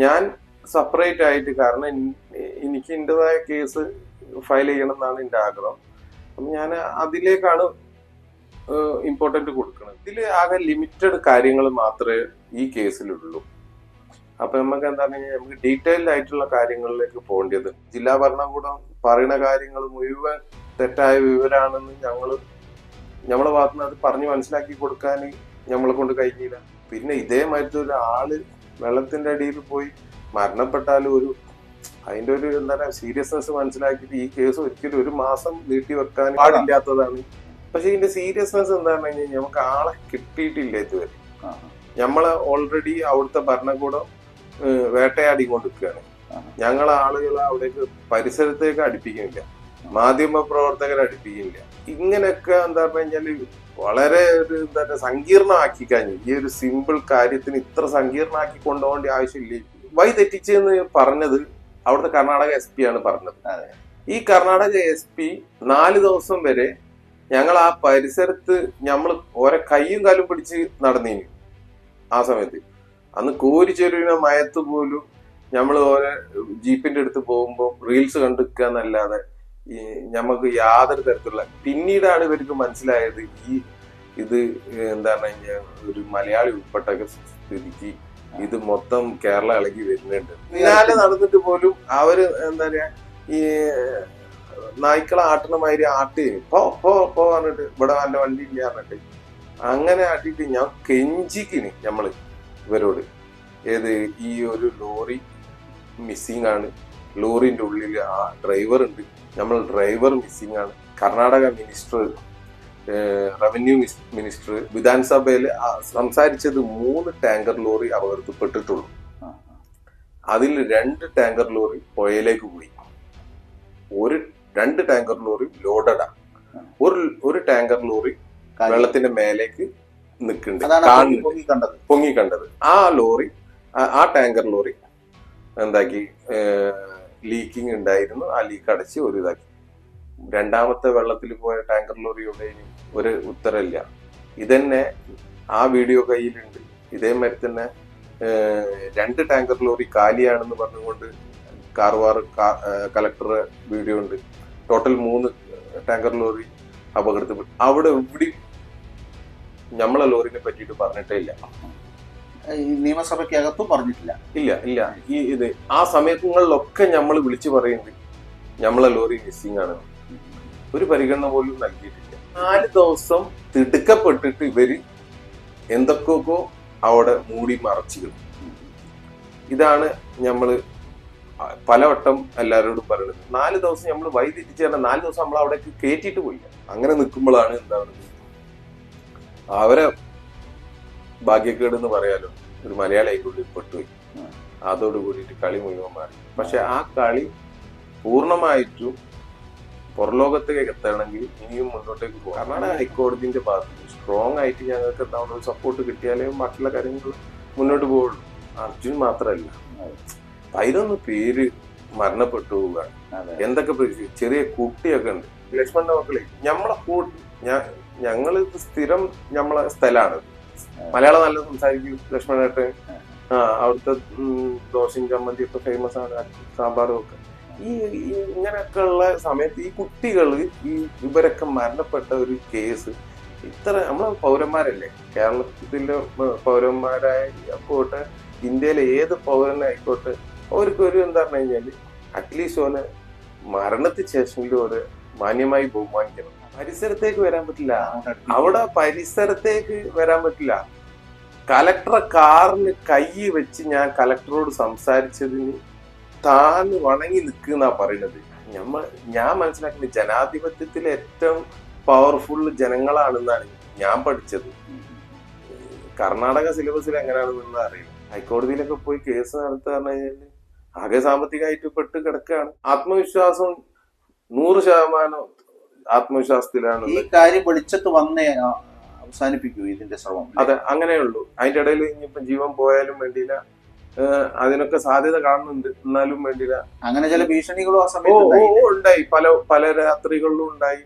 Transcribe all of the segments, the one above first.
ഞാൻ സെപ്പറേറ്റ് ആയിട്ട്, കാരണം എനിക്ക് എന്റേതായ കേസ് ഫയൽ ചെയ്യണം എന്നാണ് എന്റെ ആഗ്രഹം. അപ്പം ഞാൻ അതിലേക്കാണ് ഇമ്പോർട്ടന്റ് കൊടുക്കുന്നത്. ഇതിൽ ആകെ ലിമിറ്റഡ് കാര്യങ്ങൾ മാത്രമേ ഈ കേസിലുള്ളൂ. അപ്പൊ നമുക്ക് എന്താണ്, നമുക്ക് ഡീറ്റെയിൽഡ് ആയിട്ടുള്ള കാര്യങ്ങളിലേക്ക് പോകേണ്ടത്. ജില്ലാ ഭരണകൂടം പറയുന്ന കാര്യങ്ങൾ മുഴുവൻ തെറ്റായ വിവരാണെന്ന് നമ്മളെ ഭാഗത്തുനിന്ന് അത് പറഞ്ഞ് മനസ്സിലാക്കി കൊടുക്കാൻ നമ്മളെ കൊണ്ട് കഴിഞ്ഞില്ല. പിന്നെ ഇതേമാതിരി ഒരാള് വെള്ളത്തിന്റെ അടിയിൽ പോയി മരണപ്പെട്ടാലും അതിന്റെ ഒരു എന്താ പറയുക സീരിയസ്നെസ് മനസ്സിലാക്കിയിട്ട് ഈ കേസ് ഒരിക്കലും ഒരു മാസം നീട്ടി വെക്കാൻ പാടില്ലാത്തതാണ്. പക്ഷെ ഇതിന്റെ സീരിയസ്നെസ് എന്താണെന്ന് കഴിഞ്ഞാൽ നമുക്ക് ആളെ കിട്ടിയിട്ടില്ല ഇതുവരെ. നമ്മളെ ഓൾറെഡി അവിടുത്തെ ഭരണകൂടം വേട്ടയാടി കൊണ്ടിരിക്കുകയാണ്. ഞങ്ങളെ ആളുകളെ അവിടേക്ക് പരിസരത്തേക്ക് അടുപ്പിക്കുന്നില്ല, മാധ്യമ പ്രവർത്തകരെ അടുപ്പിക്കുന്നില്ല. ഇങ്ങനെയൊക്കെ എന്താ പറഞ്ഞു കഴിഞ്ഞാല് വളരെ ഒരു എന്താ പറയുക സങ്കീർണമാക്കി കഴിഞ്ഞു. ഈ ഒരു സിമ്പിൾ കാര്യത്തിന് ഇത്ര സങ്കീർണമാക്കി കൊണ്ടുപോകേണ്ട ആവശ്യമില്ല. വഴി തെറ്റിച്ചെന്ന് പറഞ്ഞത് അവിടുത്തെ കർണാടക SP ആണ് പറഞ്ഞത്. ഈ കർണാടക SP 4 ദിവസം വരെ ഞങ്ങൾ ആ പരിസരത്ത് നമ്മൾ ഓരോ കൈയും കാലും പിടിച്ച് നടന്നീന്. ആ സമയത്ത് അന്ന് കോരിച്ചെരുവിനെ മയത്ത് പോലും നമ്മൾ ഓരോ ജീപ്പിന്റെ അടുത്ത് പോകുമ്പോൾ റീൽസ് കണ്ടിരിക്കുക എന്നല്ലാതെ നമുക്ക് യാതൊരു തരത്തിലുള്ള. പിന്നീടാണ് ഇവർക്ക് മനസ്സിലായത് ഇത് എന്താണ് കഴിഞ്ഞാൽ ഒരു മലയാളി ഉൾപ്പെട്ട സ്ഥിതിക്ക് ഇത് മൊത്തം കേരള ഇളകി വരുന്നുണ്ട്. പിന്നാലെ നടന്നിട്ട് പോലും അവര് എന്താ പറയാ ഈ നായ്ക്കളെ ആട്ടണ മാതിരി പോ പറഞ്ഞിട്ട് ഇവിടെ നല്ല വണ്ടി ഇല്ല പറഞ്ഞിട്ട് അങ്ങനെ ആട്ടിട്ട് ഞാൻ കെഞ്ചിക്കിന് നമ്മള് ഇവരോട്. ഈ ഒരു ലോറി മിസ്സിംഗ് ആണ്, ലോറിന്റെ ഉള്ളിൽ ആ ഡ്രൈവർ ഉണ്ട്, നമ്മൾ ഡ്രൈവർ മിസ്സിംഗ് ആണ്. കർണാടക മിനിസ്റ്റർ, റവന്യൂ മിനിസ്റ്റർ വിധാൻസഭയിൽ സംസാരിച്ചത് 3 ടാങ്കർ ലോറി അപകടത്തിൽപ്പെട്ടിട്ടുള്ളൂ. അതിൽ 2 ടാങ്കർ ലോറി പുഴയിലേക്ക് പോയി, 2 ടാങ്കർ ലോറി ലോഡഡാ, ഒരു ടാങ്കർ ലോറി വെള്ളത്തിന്റെ മേലേക്ക് നിൽക്കുന്നുണ്ട്, പൊങ്ങി കണ്ടത്. ആ ടാങ്കർ ലോറി എന്താക്കി ലീക്കിംഗ് ഉണ്ടായിരുന്നു. ആ ലീക്ക് അടച്ച് ഒരു ഇതാക്കി. രണ്ടാമത്തെ വെള്ളത്തിൽ പോയ ടാങ്കർ ലോറിയുടെ ഒരു ഉത്തരമില്ല. ഇതന്നെ ആ വീഡിയോ കയ്യിലുണ്ട്. ഇതേമാതിരി തന്നെ 2 ടാങ്കർ ലോറി കാലിയാണെന്ന് പറഞ്ഞുകൊണ്ട് കാർവാർ കളക്ടർ വീഡിയോ ഉണ്ട്. ടോട്ടൽ 3 ടാങ്കർ ലോറി അപകടത്തിൽപ്പെട്ടു. അവിടെ എവിടെയും നമ്മളെ ലോറിനെ പറ്റിയിട്ട് പറഞ്ഞിട്ടേ ഇല്ല. നിയമസഭയ്ക്കകത്തും പറഞ്ഞിട്ടില്ല. ഇല്ല. ഇത് ആ സമയങ്ങളിലൊക്കെ നമ്മൾ വിളിച്ചു പറയുന്നത് നമ്മളെ ലോറി മിസ്സിംഗ് ആണ്. ഒരു പരിഗണന പോലും നൽകിയിട്ടില്ല. 4 ദിവസം തിടുക്കപ്പെട്ടിട്ട് ഇവര് എന്തൊക്കെയൊക്കെ അവിടെ മൂടി മറച്ചു. ഇതാണ് നമ്മള് പലവട്ടം എല്ലാവരോടും പറയുന്നത്. 4 ദിവസം നമ്മൾ വൈദ്യുതിച്ച് പറഞ്ഞാൽ 4 ദിവസം നമ്മൾ അവിടേക്ക് കയറ്റിയിട്ട് പോയില്ല. അങ്ങനെ നിൽക്കുമ്പോഴാണ് എന്താണ് അവരെ ഭാഗ്യക്കേട് എന്ന് പറയാലോ, ഒരു മലയാളി ആയിക്കുള്ളിൽ പെട്ടുപോയി. അതോട് കൂടിയിട്ട് കളി മുഴുവൻ മാറി. പക്ഷെ ആ കളി പൂർണ്ണമായിട്ടും പുറലോകത്തേക്ക് എത്തണമെങ്കിൽ ഇനിയും മുന്നോട്ടേക്ക് പോകും. കർണാടക ഹൈക്കോടതിന്റെ ഭാഗത്ത് സ്ട്രോങ് ആയിട്ട് ഞങ്ങൾക്ക് എന്താ സപ്പോർട്ട് കിട്ടിയാലേ ബാക്കിയുള്ള കാര്യങ്ങൾ മുന്നോട്ട് പോവുള്ളൂ. അർജുൻ മാത്രമല്ല, 11 പേര് മരണപ്പെട്ടു പോവുകയാണ്. എന്തൊക്കെ ചെറിയ കുട്ടിയൊക്കെ ഉണ്ട്. ലക്ഷ്മണന്റെ മക്കളെ ഞങ്ങള് സ്ഥിരം നമ്മളെ സ്ഥലമാണ്. മലയാളം നല്ല സംസാരിക്കും ലക്ഷ്മണേട്ടൻ. അവിടുത്തെ ദോശയും ചമ്മന്തി ഒക്കെ ഫേമസ് ആണ്, സാമ്പാറും ഒക്കെ. ഇങ്ങനെയൊക്കെ ഉള്ള സമയത്ത് ഈ കുട്ടികള് ഇവരൊക്കെ മരണപ്പെട്ട ഒരു കേസ് ഇത്ര നമ്മളെ പൗരന്മാരല്ലേ, കേരളത്തിലെ പൗരന്മാരായിക്കോട്ടെ, ഇന്ത്യയിലെ ഏത് പൗരനായിക്കോട്ടെ, അവർക്കൊരു എന്താ പറഞ്ഞു കഴിഞ്ഞാല് അറ്റ്ലീസ്റ്റ് ഓനെ മരണത്തിന് ശേഷമെങ്കിലും ഒരു മാന്യമായി ബഹുമാനിക്കണം. പരിസരത്തേക്ക് വരാൻ പറ്റില്ല. അവിടെ പരിസരത്തേക്ക് വരാൻ പറ്റില്ല. കലക്ടറെ കാറിന് കൈ വെച്ച് ഞാൻ കലക്ടറോട് സംസാരിച്ചതിന് താൻ വണങ്ങി നിൽക്കുന്നാ പറയുന്നത്. ഞാൻ മനസ്സിലാക്കുന്നത് ജനാധിപത്യത്തിൽ ഏറ്റവും പവർഫുൾ ജനങ്ങളാണെന്നാണ് ഞാൻ പഠിച്ചത്. കർണാടക സിലബസിൽ എങ്ങനെയാണെന്നുള്ള അറിയില്ല. ഹൈക്കോടതിയിലൊക്കെ പോയി കേസ് നടത്തുക പറഞ്ഞു കഴിഞ്ഞാൽ ആകെ സാമ്പത്തികമായിട്ട് പെട്ട് കിടക്കുകയാണ്. ആത്മവിശ്വാസം 100% ആത്മവിശ്വാസത്തിലാണ്. ഈ കാര്യം വെളിച്ചത്ത് വന്നേ അവസാനിപ്പിക്കൂ ഇതിന്റെ ശ്രമം. അതെ, അങ്ങനെയുള്ളൂ. അതിന്റെ ഇടയിൽ ഇനിയിപ്പം ജീവൻ പോയാലും വേണ്ടിയില്ല, അതിനൊക്കെ സാധ്യത കാണുന്നുണ്ട്, എന്നാലും വേണ്ടിയില്ല. അങ്ങനെ ചില ഭീഷണികളും ആ സമയത്ത് ഉണ്ടായി, പല രാത്രികളിലും ഉണ്ടായി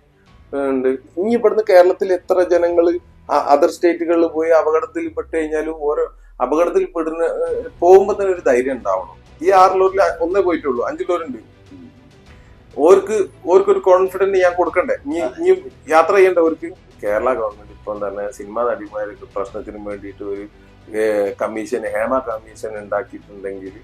ഉണ്ട്. ഇനി ഇവിടുന്ന് കേരളത്തിൽ എത്ര ജനങ്ങള് അതർ സ്റ്റേറ്റുകളിൽ പോയി അപകടത്തിൽ പെട്ട് കഴിഞ്ഞാലും അപകടത്തിൽ പോകുമ്പോ തന്നെ ഒരു ധൈര്യം ഉണ്ടാവണം. ഈ 6 ലോറിൽ ഒന്നേ പോയിട്ടുള്ളൂ, 5 ലോറുണ്ട്. ഓർക്കൊരു കോൺഫിഡന്റ് ഞാൻ കൊടുക്കണ്ടേ? ഇനി യാത്ര ചെയ്യേണ്ടവർക്ക്. കേരള ഗവൺമെന്റ് ഇപ്പം തന്നെ സിനിമാ നടിമാർക്ക് പ്രശ്നത്തിന് വേണ്ടിയിട്ട് ഒരു കമ്മീഷൻ, ഹേമ കമ്മീഷൻ ഉണ്ടാക്കിയിട്ടുണ്ടെങ്കിൽ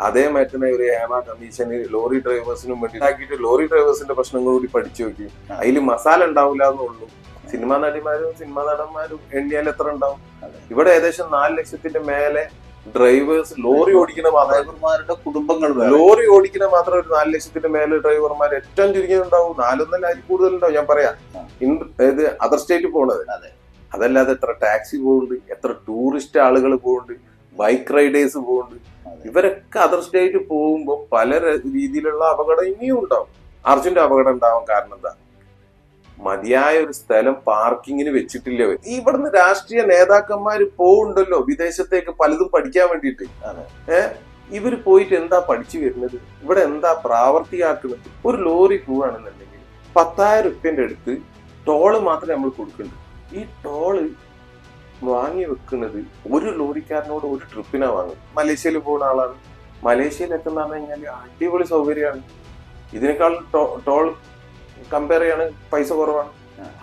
അതേമാതിരി തന്നെ ഒരു ഹേമ കമ്മീഷന് ലോറി ഡ്രൈവേഴ്സിനും വേണ്ടി ഉണ്ടാക്കിയിട്ട് ലോറി ഡ്രൈവേഴ്സിന്റെ പ്രശ്നങ്ങൾ കൂടി പഠിച്ചു നോക്കി. അതിൽ മസാല ഉണ്ടാവില്ല എന്നുള്ളൂ. സിനിമാ നടിമാരും സിനിമാ നടന്മാരും എണ്ണിയാൽ എത്ര ഉണ്ടാവും? ഇവിടെ ഏകദേശം 4 ലക്ഷത്തിന്റെ മേലെ ഡ്രൈവേഴ്സ് ലോറി ഓടിക്കുന്ന ഡ്രൈവർമാരുടെ കുടുംബങ്ങൾ, ലോറി ഓടിക്കുന്ന മാത്രം ഒരു 4 ലക്ഷത്തിന്റെ മേലെ ഡ്രൈവർമാർ ഏറ്റവും ചുരുങ്ങിയുണ്ടാവും. 4-1 അതിൽ കൂടുതലുണ്ടാവും. ഞാൻ പറയാം, ഇത് അതർ സ്റ്റേറ്റ് പോണത്. അതല്ലാതെ എത്ര ടാക്സി പോകുന്നുണ്ട്, എത്ര ടൂറിസ്റ്റ് ആളുകൾ പോകുന്നുണ്ട്, ബൈക്ക് റൈഡേഴ്സ് പോകുന്നുണ്ട്. ഇവരൊക്കെ അതർ സ്റ്റേറ്റ് പോകുമ്പോൾ പല രീതിയിലുള്ള അപകടം ഇനിയും ഉണ്ടാവും. അർജുന്റെ അപകടം ഉണ്ടാവാൻ കാരണം എന്താ? മതിയായ ഒരു സ്ഥലം പാർക്കിങ്ങിന് വെച്ചിട്ടില്ല. ഇവിടുന്ന് രാഷ്ട്രീയ നേതാക്കന്മാര് പോകുന്നുണ്ടല്ലോ വിദേശത്തേക്ക് പലതും പഠിക്കാൻ വേണ്ടിയിട്ട്. ഇവര് പോയിട്ട് എന്താ പഠിച്ചു വരുന്നത്? ഇവിടെ എന്താ പ്രാവർത്തിയാക്കുന്നത്? ഒരു ലോറി പോവാണെന്നുണ്ടെങ്കിൽ 10,000 റുപ്യന്റെ അടുത്ത് ടോള് മാത്രമേ നമ്മൾ കൊടുക്കുന്നുണ്ട്. ഈ ടോള് വാങ്ങി വെക്കുന്നത് ഒരു ലോറിക്കാരനോട് ഒരു ട്രിപ്പിനാ വാങ്ങുന്നത്. മലേഷ്യയിൽ പോകുന്ന ആളാണ്. മലേഷ്യയിലൊക്കെ എന്ന് പറഞ്ഞു കഴിഞ്ഞാൽ അടിപൊളി സൗകര്യമാണ്. ഇതിനേക്കാൾ ടോൾ കമ്പയർ ചെയ്യാണ് പൈസ കുറവാണ്.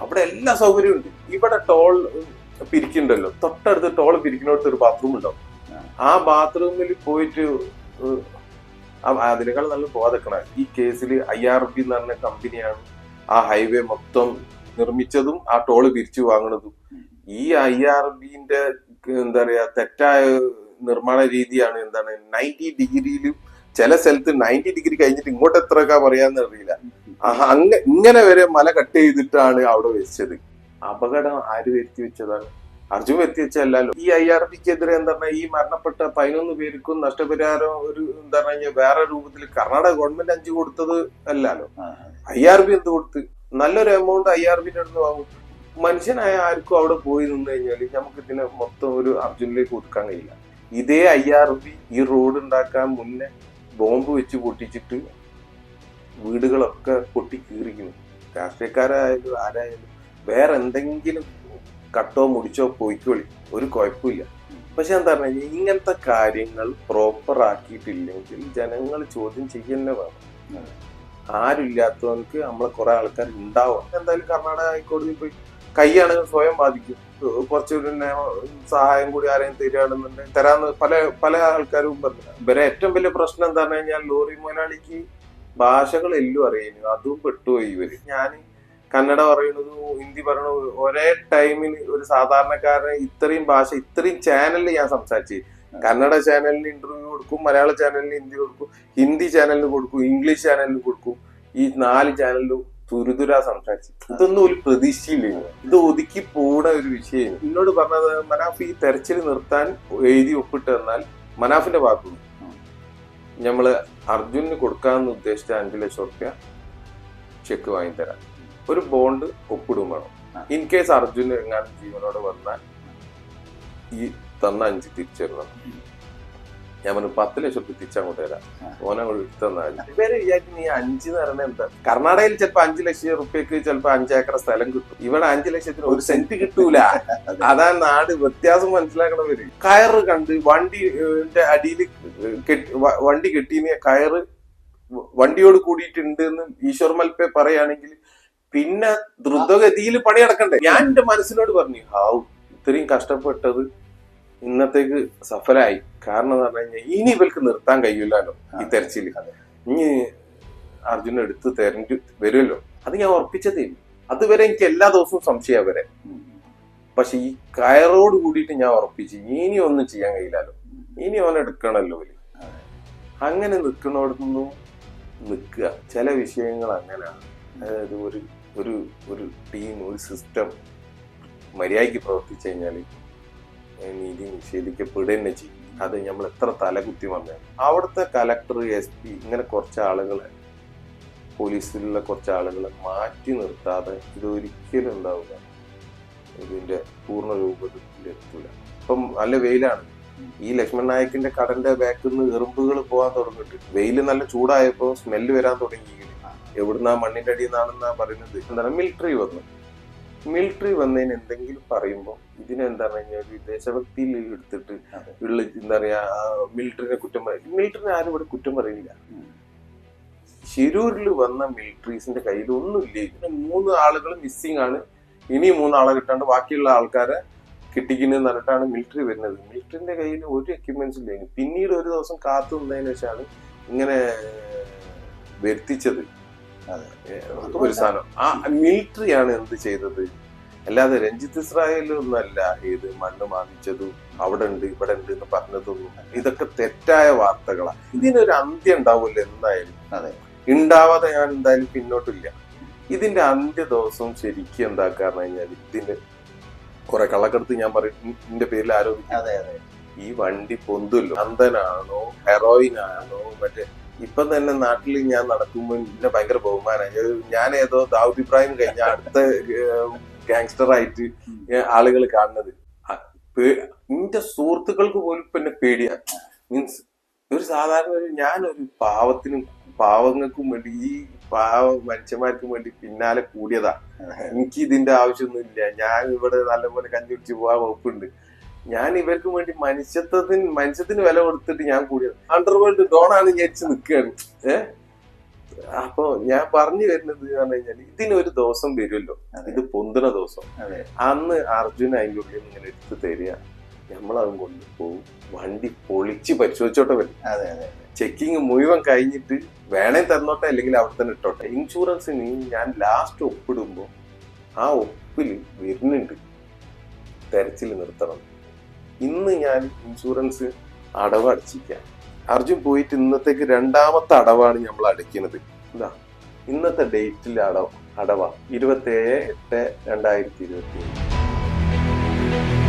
അവിടെ എല്ലാ സൗകര്യവും ഉണ്ട്. ഇവിടെ ടോൾ പിരിക്കുന്നുണ്ടല്ലോ, തൊട്ടടുത്ത് ടോൾ പിരിക്കുന്നിടത്ത് ഒരു ബാത്റൂം ഉണ്ടാവും. ആ ബാത്റൂമിൽ പോയിട്ട് അതിനേക്കാൾ നല്ല പോകാതെക്കണ. ഈ കേസിൽ IRB എന്ന് പറഞ്ഞ കമ്പനിയാണ് ആ ഹൈവേ മൊത്തം നിർമ്മിച്ചതും ആ ടോള് പിരിച്ചു വാങ്ങുന്നതും. ഈ IRBന്റെ എന്താ പറയാ തെറ്റായ നിർമ്മാണ രീതിയാണ്. എന്താണ് 90 ഡിഗ്രിയിലും ചില സ്ഥലത്ത് 90 ഡിഗ്രി കഴിഞ്ഞിട്ട് ഇങ്ങോട്ട് എത്രയൊക്കെ പറയാന്ന് അറിയില്ല. ഇങ്ങനെ വരെ മല കട്ട് ചെയ്തിട്ടാണ് അവിടെ വെച്ചത്. അപകടം ആര് വരുത്തി വെച്ചതാണ്? അർജുൻ വരുത്തി വെച്ചല്ലോ. ഈ IRBക്കെതിരെ എന്താ പറഞ്ഞാൽ ഈ മരണപ്പെട്ട 11 പേർക്കും നഷ്ടപരിഹാരം ഒരു എന്താ പറഞ്ഞാൽ വേറെ രൂപത്തിൽ കർണാടക ഗവൺമെന്റ് 5 കൊടുത്തത് അല്ലല്ലോ. IRB എന്ത് കൊടുത്ത്? നല്ലൊരു എമൗണ്ട് IRBന്റെ അടുത്ത് വാങ്ങും. മനുഷ്യനായ ആർക്കും അവിടെ പോയി നിന്ന് കഴിഞ്ഞാൽ നമുക്ക് ഇതിനെ മൊത്തം ഒരു അർജുനിലേക്ക് ഒതുക്കാൻ കഴിയില്ല. ഇതേ IRB ഈ റോഡ് ഉണ്ടാക്കാൻ മുന്നേ ബോംബ് വെച്ച് പൊട്ടിച്ചിട്ട് വീടുകളൊക്കെ പൊട്ടി കീറിക്കുന്നു. രാഷ്ട്രീയക്കാരായാലും ആരായാലും വേറെ എന്തെങ്കിലും കട്ടോ മുടിച്ചോ പോയിക്കോളി, ഒരു കുഴപ്പമില്ല. പക്ഷെ എന്താ പറഞ്ഞാൽ ഇങ്ങനത്തെ കാര്യങ്ങൾ പ്രോപ്പർ ആക്കിയിട്ടില്ലെങ്കിൽ ജനങ്ങൾ ചോദ്യം ചെയ്യുന്നേ വേണം. ആരുമില്ലാത്തവർക്ക് നമ്മളെ കുറെ ആൾക്കാർ ഉണ്ടാവും. എന്തായാലും കർണാടക ഹൈക്കോടതിയിൽ പോയി കൈയാണെങ്കിൽ സ്വയം ബാധിക്കും. കുറച്ചൊരു സഹായം കൂടി ആരെയും തരികയാണെന്നുണ്ടെങ്കിൽ തരാന്ന് പല ആൾക്കാരും പറഞ്ഞു. ഇവരെ ഏറ്റവും വലിയ പ്രശ്നം എന്താ പറഞ്ഞു കഴിഞ്ഞാൽ ലോറി മുതലാളിക്ക് ഭാഷകളെല്ലാം അറിയുന്നു. അതും പെട്ടുപോയി ഇവര്. ഞാൻ കന്നഡ പറയുന്നതും ഹിന്ദി പറയണതും ഒരേ ടൈമിന് ഒരു സാധാരണക്കാരന് ഇത്രയും ഭാഷ ഇത്രയും ചാനലിൽ ഞാൻ സംസാരിച്ചു. കന്നഡ ചാനലിന് ഇന്റർവ്യൂ കൊടുക്കും, മലയാള ചാനലിന് ഹിന്ദി കൊടുക്കും, ഹിന്ദി ചാനലിന് കൊടുക്കും, ഇംഗ്ലീഷ് ചാനലിന് കൊടുക്കും. ഈ 4 ചാനലിലും തുരുതുരാ സംസാരിച്ചു. ഇതൊന്നും ഒരു പ്രതീക്ഷയില്ല. ഇത് ഒതുക്കി പോണ ഒരു വിഷയം. എന്നോട് പറഞ്ഞത് മനാഫ് ഈ തെരച്ചിൽ നിർത്താൻ എഴുതി ഒപ്പിട്ട് തന്നാൽ മനാഫിന്റെ ഭാഗത്തു നമ്മള് അർജുന് കൊടുക്കാമെന്ന് ഉദ്ദേശിച്ച 5 ലക്ഷം റുപ്യ ചെക്ക് വാങ്ങിത്തരാം. ഒരു ബോണ്ട് ഒപ്പിടും വേണം. ഇൻ കേസ് അർജുന് എങ്ങാനും ജീവനോട് വന്നാൽ ഈ തന്ന 5 തിരിച്ചു തരണം. ഞാൻ പറഞ്ഞു 10 ലക്ഷം റുപ്യ തിരിച്ചങ്ങോട്ട് തരാം. ഓനെ തന്നാൽ ഇവരെ വിചാരിക്കും ഈ 5 എന്ന് പറഞ്ഞാൽ എന്താ? കർണാടകയിൽ ചിലപ്പോ 5 ലക്ഷം റുപ്യക്ക് ചിലപ്പോ 5 ഏക്കർ സ്ഥലം കിട്ടും. ഇവിടെ 5 ലക്ഷത്തിന് 1 സെന്റ് കിട്ടൂല. അതാ നാട് വ്യത്യാസം മനസ്സിലാക്കണവര്. കയറ് കണ്ട് വണ്ടിന്റെ അടിയിൽ വണ്ടി കെട്ടിയ കയറ് വണ്ടിയോട് കൂടിയിട്ടുണ്ട് എന്ന് ഈശ്വർ മൽപ്പെ പറയുകയാണെങ്കിൽ പിന്നെ ദ്രുതഗതിയിൽ പണി നടക്കണ്ടേ? ഞാൻ എന്റെ മനസ്സിനോട് പറഞ്ഞു ഇത്രയും കഷ്ടപ്പെട്ടത് ഇന്നത്തേക്ക് സഫലമായി. കാരണം എന്ന് പറഞ്ഞു കഴിഞ്ഞാൽ ഇനി ഇവർക്ക് നിർത്താൻ കഴിയില്ലല്ലോ ഈ തെരച്ചില്. ഇനി അർജുന എടുത്ത് തെരഞ്ഞു വരുമല്ലോ. അത് ഞാൻ ഉറപ്പിച്ചതേ. അതുവരെ എനിക്ക് എല്ലാ ദിവസവും സംശയം വരെ. പക്ഷെ ഈ കയറോട് കൂടിയിട്ട് ഞാൻ ഉറപ്പിച്ചു ഇനി ഒന്നും ചെയ്യാൻ കഴിയില്ലല്ലോ, ഇനി അവൻ എടുക്കണല്ലോ. അങ്ങനെ നിൽക്കണോടൊന്നും നിൽക്കുക. ചില വിഷയങ്ങൾ അങ്ങനെയാണ്. അതായത് ഒരു ടീം, ഒരു സിസ്റ്റം മര്യാദയ്ക്ക് പ്രവർത്തിച്ചു കഴിഞ്ഞാൽ നീതി നിഷേധിക്കപ്പെടുക തന്നെ ചെയ്യും. അത് നമ്മൾ എത്ര തലകുത്തി വന്നാലും. അവിടുത്തെ കലക്ടർ, SP ഇങ്ങനെ കുറച്ച് ആളുകളെ, പോലീസിലുള്ള കുറച്ച് ആളുകളെ മാറ്റി നിർത്താതെ ഇതൊരിക്കലും ഉണ്ടാവില്ല. ഇതിന്റെ പൂർണ്ണ രൂപത്തിലെത്തൂല. ഇപ്പം നല്ല വെയിലാണ്. ഈ ലക്ഷ്മൺ നായക്കിന്റെ കടന്റെ ബാക്കിൽ നിന്ന് എറുമ്പുകൾ പോകാൻ തുടങ്ങിയിട്ട് വെയില് നല്ല ചൂടായപ്പോ സ്മെല്ല് വരാൻ തുടങ്ങി. എവിടുന്ന മണ്ണിന്റെ അടിയിൽ നിന്നാണെന്നാ പറയുന്നത്. എന്താണ് മിലിറ്ററി വന്നു. മിലിറ്ററി വന്നതിന് എന്തെങ്കിലും പറയുമ്പോൾ ഇതിനെന്താ പറഞ്ഞാൽ ഒരു ദേശഭക്തിയിൽ എടുത്തിട്ട് അതെ. ഉള്ള എന്താ പറയാ മിലിറ്ററിനെ കുറ്റം പറയും. മിലിറ്ററിനെ ആരും ഇവിടെ കുറ്റം പറയില്ല. ശിരൂരിൽ വന്ന മിലിറ്ററീസിന്റെ കയ്യിൽ ഒന്നുമില്ല. ഇതിന് 3 ആളുകൾ മിസ്സിംഗ് ആണ്. ഇനി 3 ആളെ കിട്ടാണ്ട് ബാക്കിയുള്ള ആൾക്കാരെ കിട്ടിക്കുന്നതെന്ന് പറഞ്ഞിട്ടാണ് മിലിറ്ററി വരുന്നത്. മിലിറ്ററിന്റെ കയ്യിൽ ഒരു എക്യുപ്മെന്റ്സ് ഇല്ല. പിന്നീട് ഒരു ദിവസം കാത്തു നിന്നതിന് ശേഷമാണ് ഇങ്ങനെ വരുത്തിച്ചത് ഒരു സാധനം. ആ മിലിറ്ററിയാണ് എന്ത് ചെയ്തത്, അല്ലാതെ രഞ്ജിത്ത് ഇസ്രായേലൊന്നുമല്ല ഇത് മണ്ണ് മാമിച്ചതും അവിടെ ഉണ്ട് ഇവിടെ ഉണ്ട് എന്ന് പറഞ്ഞതൊന്നും. ഇതൊക്കെ തെറ്റായ വാർത്തകളാണ്. ഇതിനൊരു അന്ത്യം ഉണ്ടാവില്ല എന്തായാലും. അതെ, ഉണ്ടാവാതെ ഞാൻ എന്തായാലും പിന്നോട്ടില്ല. ഇതിന്റെ അന്ത്യ ദിവസവും ശരിക്കും എന്താക്കാന്ന് കഴിഞ്ഞാൽ ഇതിന് കുറെ കള്ളക്കടത്ത് ഞാൻ പറയും ഇതിന്റെ പേരിൽ ആരോപിക്കും. അതെ, അതെ. ഈ വണ്ടി പൊന്തുല്ലോ, അന്തനാണോ ഹെറോയിൻ ആണോ മറ്റേ ഇപ്പൊ തന്നെ നാട്ടിൽ ഞാൻ നടക്കുമ്പോൾ എന്നെ ഭയങ്കര ബഹുമാനമാണ്. ഞാൻ ഏതോ ദാവൂദ് ഇബ്രാഹിം കഴിഞ്ഞ അടുത്ത ഗാങ്സ്റ്റർ ആയിട്ട് ആളുകൾ കാണുന്നത്. എന്റെ സുഹൃത്തുക്കൾക്ക് പോലും ഇപ്പൊ എന്നെ പേടിയാ. മീൻസ് ഒരു സാധാരണ ഞാനൊരു പാവങ്ങൾക്കും വേണ്ടി ഈ മനുഷ്യന്മാർക്കും വേണ്ടി പിന്നാലെ കൂടിയതാ. എനിക്ക് ഇതിന്റെ ആവശ്യമൊന്നുമില്ല. ഞാൻ ഇവിടെ നല്ലപോലെ കഞ്ഞി കുടിച്ച് പോകാൻ വകുപ്പുണ്ട്. ഞാൻ ഇവർക്കും വേണ്ടി മനുഷ്യത്തിന് വില കൊടുത്തിട്ട് ഞാൻ കൂടിയത്. അണ്ടർവേൾഡ് ഡോണാണ് വിചാരിച്ച് നിൽക്കുകയാണ്. അപ്പൊ ഞാൻ പറഞ്ഞു വരുന്നത് പറഞ്ഞു കഴിഞ്ഞാൽ ഇതിനൊരു ദിവസം വരുമല്ലോ, ഇത് പൊന്തണ ദിവസം. അന്ന് അർജുൻ അതിൻ്റെ ഉള്ളിൽ ഇങ്ങനെ എടുത്ത് തരിക, നമ്മളതും കൊണ്ടുപോകും, വണ്ടി പൊളിച്ച് പരിശോധിച്ചോട്ടെ വരും. ചെക്കിങ് മുഴുവൻ കഴിഞ്ഞിട്ട് വേണേ തന്നോട്ടെ, അല്ലെങ്കിൽ അവിടെ തന്നെ ഇട്ടോട്ടെ. ഇൻഷുറൻസിന് ഞാൻ ലാസ്റ്റ് ഒപ്പിടുമ്പോ ആ ഒപ്പിൽ വരുന്നുണ്ട് തെരച്ചിൽ നിർത്തണം. ഇന്ന് ഞാൻ ഇൻഷുറൻസ് അടവ് അടച്ചിരിക്കാം. അർജുൻ പോയിട്ട് ഇന്നത്തേക്ക് 2ാമത്തെ അടവാണ് നമ്മൾ അടയ്ക്കുന്നത്. എന്താ ഇന്നത്തെ ഡേറ്റിൽ അടവാ 27/8/2021.